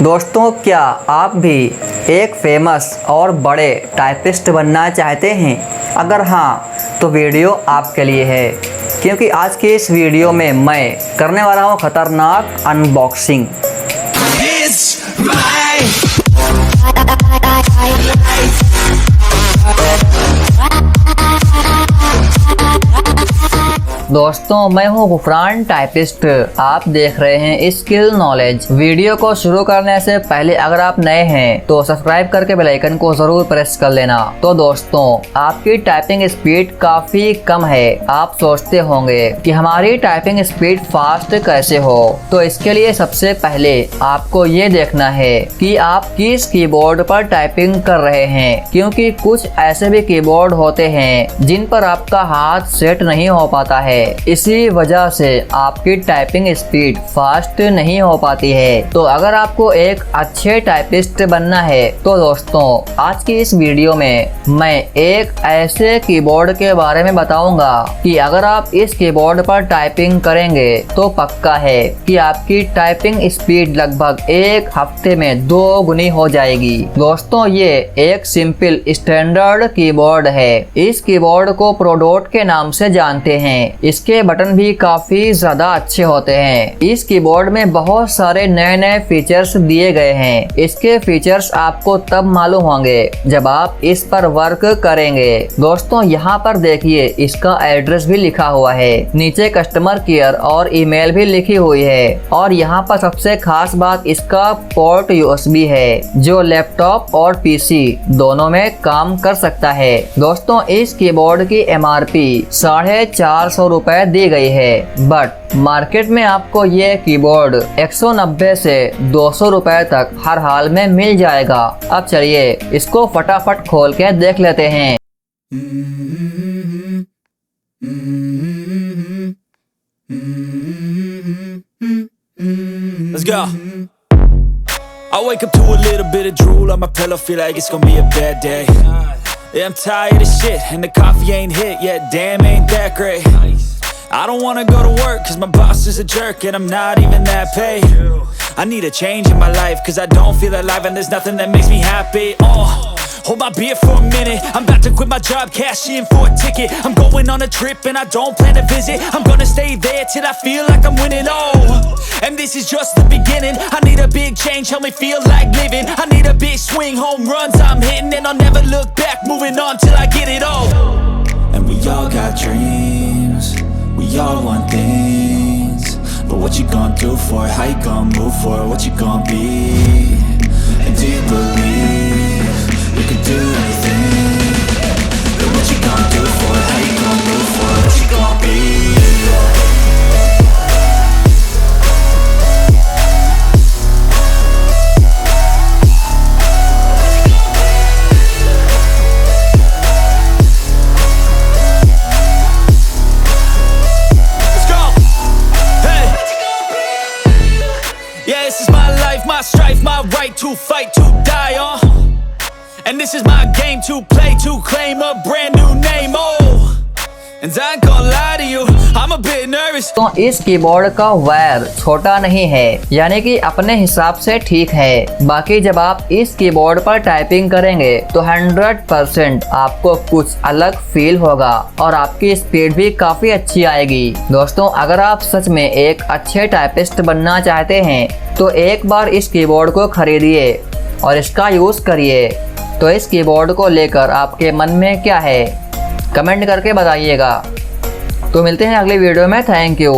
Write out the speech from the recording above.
दोस्तों, क्या आप भी एक फेमस और बड़े टाइपिस्ट बनना चाहते हैं? अगर हाँ, तो वीडियो आपके लिए है, क्योंकि आज की इस वीडियो में मैं करने वाला हूँ खतरनाक अनबॉक्सिंग। दोस्तों, मैं हूं गुफरान टाइपिस्ट। आप देख रहे हैं स्किल नॉलेज। वीडियो को शुरू करने से पहले अगर आप नए हैं तो सब्सक्राइब करके बेल आइकन को जरूर प्रेस कर लेना। तो दोस्तों, आपकी टाइपिंग स्पीड काफी कम है। आप सोचते होंगे कि हमारी टाइपिंग स्पीड फास्ट कैसे हो, तो इसके लिए सबसे पहले आपको ये देखना है कि आप किस कीबोर्ड पर टाइपिंग कर रहे हैं, क्योंकि कुछ ऐसे भी कीबोर्ड होते हैं जिन पर आपका हाथ सेट नहीं हो पाता है। इसी वजह से आपकी टाइपिंग स्पीड फास्ट नहीं हो पाती है। तो अगर आपको एक अच्छे टाइपिस्ट बनना है तो दोस्तों, आज की इस वीडियो में मैं एक ऐसे कीबोर्ड के बारे में बताऊंगा कि अगर आप इस कीबोर्ड पर टाइपिंग करेंगे तो पक्का है कि आपकी टाइपिंग स्पीड लगभग एक हफ्ते में 2 गुनी हो जाएगी। दोस्तों, ये एक सिंपल स्टैंडर्ड कीबोर्ड है। इस कीबोर्ड को प्रोडोट के नाम से जानते हैं। इसके बटन भी काफी ज्यादा अच्छे होते हैं। इस कीबोर्ड में बहुत सारे नए नए फीचर्स दिए गए हैं। इसके फीचर्स आपको तब मालूम होंगे जब आप इस पर वर्क करेंगे। दोस्तों, यहाँ पर देखिए, इसका एड्रेस भी लिखा हुआ है। नीचे कस्टमर केयर और ईमेल भी लिखी हुई है। और यहाँ पर सबसे खास बात इसका पोर्ट USB है, जो लैपटॉप और PC दोनों में काम कर सकता है। दोस्तों, इस कीबोर्ड की MRP 450 रुपए दी गई है, बट मार्केट में आपको ये कीबोर्ड 190 से 200 रुपए तक हर हाल में मिल जाएगा। अब चलिए इसको फटाफट खोल के देख लेते हैं। Let's go. I wake up to a little bit of drool on my pillow, feel like it's gonna be a bad day. Yeah, I'm tired of shit and the coffee ain't hit yet, damn ain't that great. I don't wanna go to work cause my boss is a jerk and I'm not even that paid. I need a change in my life cause I don't feel alive and there's nothing that makes me happy. Hold my beer for a minute, I'm about to quit my job, cash in for a ticket. I'm going on a trip and I don't plan to visit. I'm gonna stay there till I feel like I'm winning, and this is just the beginning. I need a big change, help me feel like living. I need a big swing, home runs I'm hitting, and I'll never look back, moving on till I get it all. And we all got dreams, we all want things, but what you gonna do for it? How you gonna move for it? What you gonna be? And do you believe you can do anything? But what you gonna do for it? How you gonna move for it? What you gonna be? My strife, my right to fight, to die on. And this is my game to play, to claim a brand new name, And I ain't gonna lie to you, I'm a bit nervous. तो इस keyboard का wire छोटा नहीं है, यानी कि अपने हिसाब से ठीक है। बाकी जब आप इस कीबोर्ड पर टाइपिंग करेंगे तो 100% आपको कुछ अलग फील होगा और आपकी स्पीड भी काफी अच्छी आएगी। दोस्तों, अगर आप सच में एक अच्छे टाइपिस्ट बनना चाहते हैं तो एक बार इस कीबोर्ड को खरीदिए और इसका यूज करिए। तो इस कीबोर्ड को लेकर आपके मन में क्या है, कमेंट करके बताइएगा। तो मिलते हैं अगले वीडियो में। Thank you.